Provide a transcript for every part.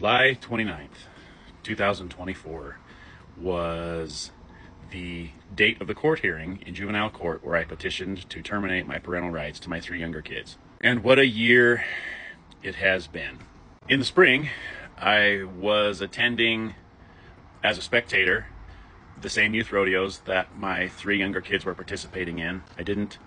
July 29th, 2024 was the date of the court hearing in juvenile court where I petitioned to terminate my parental rights to my three younger kids. And what a year it has been. In the spring, I was attending as a spectator the same youth rodeos that my three younger kids were participating in. I didn't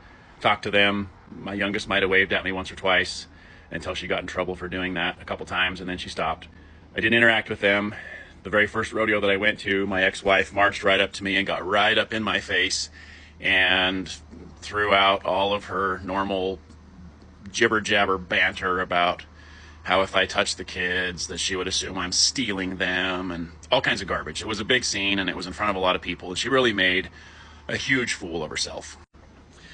talk to them. My youngest might have waved at me once or twice until she got in trouble for doing that a couple times, and then she stopped. I didn't interact with them. The very first rodeo that I went to, my ex-wife marched right up to me and got right up in my face and threw out all of her normal jibber-jabber banter about how if I touched the kids that she would assume I'm stealing them and all kinds of garbage. It was a big scene and it was in front of a lot of people, and she really made a huge fool of herself.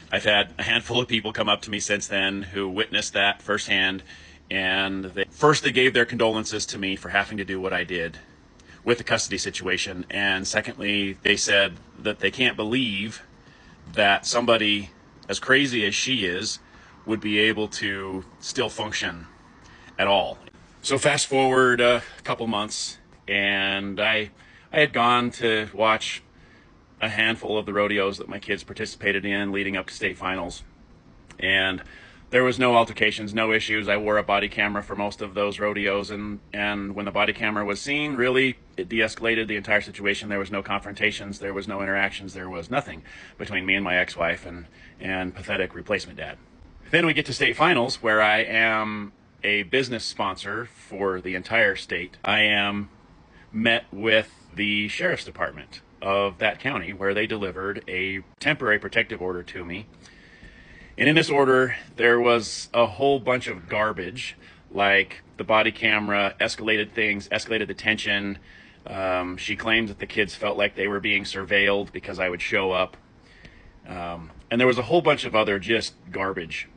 I've had a handful of people come up to me since then who witnessed that firsthand, and they gave their condolences to me for having to do what I did with the custody situation, and secondly, they said that they can't believe that somebody as crazy as she is would be able to still function at all. So fast forward a couple months, and I had gone to watch a handful of the rodeos that my kids participated in leading up to state finals, and there was no altercations, no issues. I wore a body camera for most of those rodeos, and when the body camera was seen, really it de-escalated the entire situation. There was no confrontations, there was no interactions, there was nothing between me and my ex-wife and pathetic replacement dad. Then we get to state finals, where I am a business sponsor for the entire state. I am met with the sheriff's department of that county, where they delivered a temporary protective order to me. And in this order, there was a whole bunch of garbage, like the body camera escalated things, escalated the tension. She claimed that the kids felt like they were being surveilled because I would show up. And there was a whole bunch of other just garbage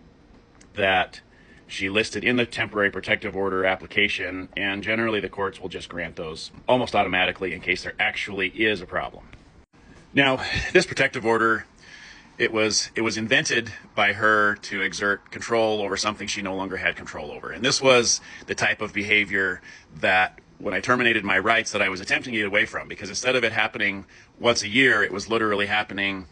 that she listed in the temporary protective order application, and generally the courts will just grant those almost automatically in case there actually is a problem. Now, this protective order, it was invented by her to exert control over something she no longer had control over. And this was the type of behavior that when I terminated my rights that I was attempting to get away from, because instead of it happening once a year, it was literally happening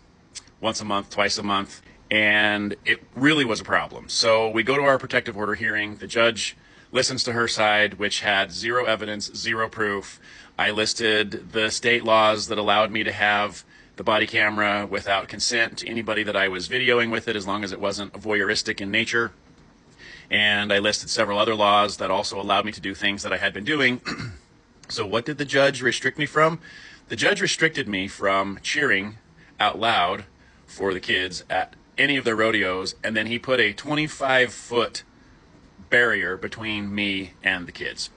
once a month, twice a month. And it really was a problem. So we go to our protective order hearing. The judge listens to her side, which had zero evidence, zero proof. I listed the state laws that allowed me to have the body camera without consent to anybody that I was videoing with it, as long as it wasn't voyeuristic in nature. And I listed several other laws that also allowed me to do things that I had been doing. So what did the judge restrict me from? The judge restricted me from cheering out loud for the kids at any of their rodeos, and then he put a 25-foot barrier between me and the kids.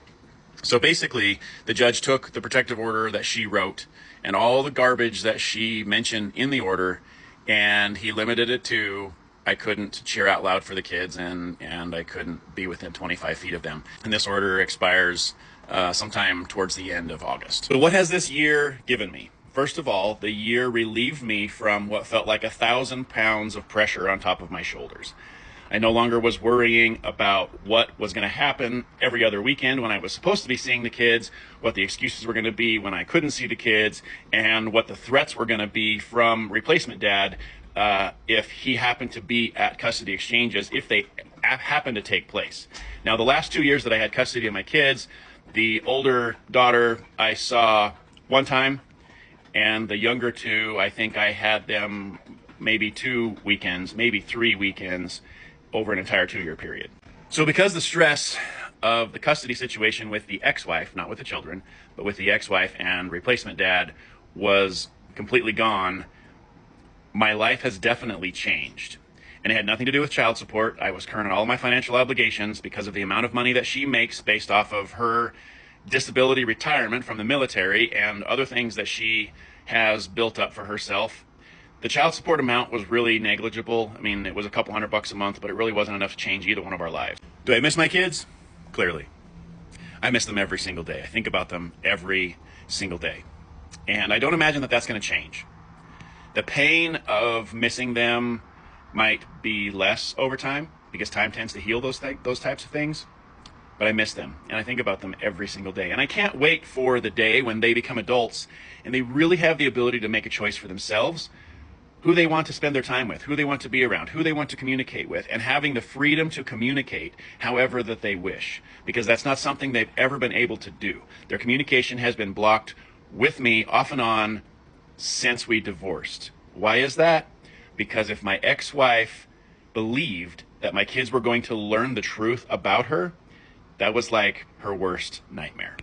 So basically, the judge took the protective order that she wrote and all the garbage that she mentioned in the order, and he limited it to I couldn't cheer out loud for the kids, and I couldn't be within 25 feet of them. And this order expires sometime towards the end of August. So what has this year given me? First of all, the year relieved me from what felt like 1,000 pounds of pressure on top of my shoulders. I no longer was worrying about what was going to happen every other weekend when I was supposed to be seeing the kids, what the excuses were going to be when I couldn't see the kids, and what the threats were going to be from replacement dad if he happened to be at custody exchanges, if they happened to take place. Now, the last 2 years that I had custody of my kids, the older daughter I saw one time, and the younger two, I think I had them maybe 2 weekends, maybe 3 weekends over an entire 2-year period. So because the stress of the custody situation with the ex-wife, not with the children, but with the ex-wife and replacement dad was completely gone, my life has definitely changed. And it had nothing to do with child support. I was current on all my financial obligations because of the amount of money that she makes based off of her disability retirement from the military and other things that she has built up for herself. The child support amount was really negligible. I mean, it was a couple $100 a month, but it really wasn't enough to change either one of our lives. Do I miss my kids? Clearly. I miss them every single day. I think about them every single day. And I don't imagine that that's going to change. The pain of missing them might be less over time because time tends to heal those types of things. but I miss them, and I think about them every single day. And I can't wait for the day when they become adults and they really have the ability to make a choice for themselves, who they want to spend their time with, who they want to be around, who they want to communicate with, and having the freedom to communicate however that they wish, because that's not something they've ever been able to do. Their communication has been blocked with me off and on since we divorced. Why is that? Because if my ex-wife believed that my kids were going to learn the truth about her, that was like her worst nightmare.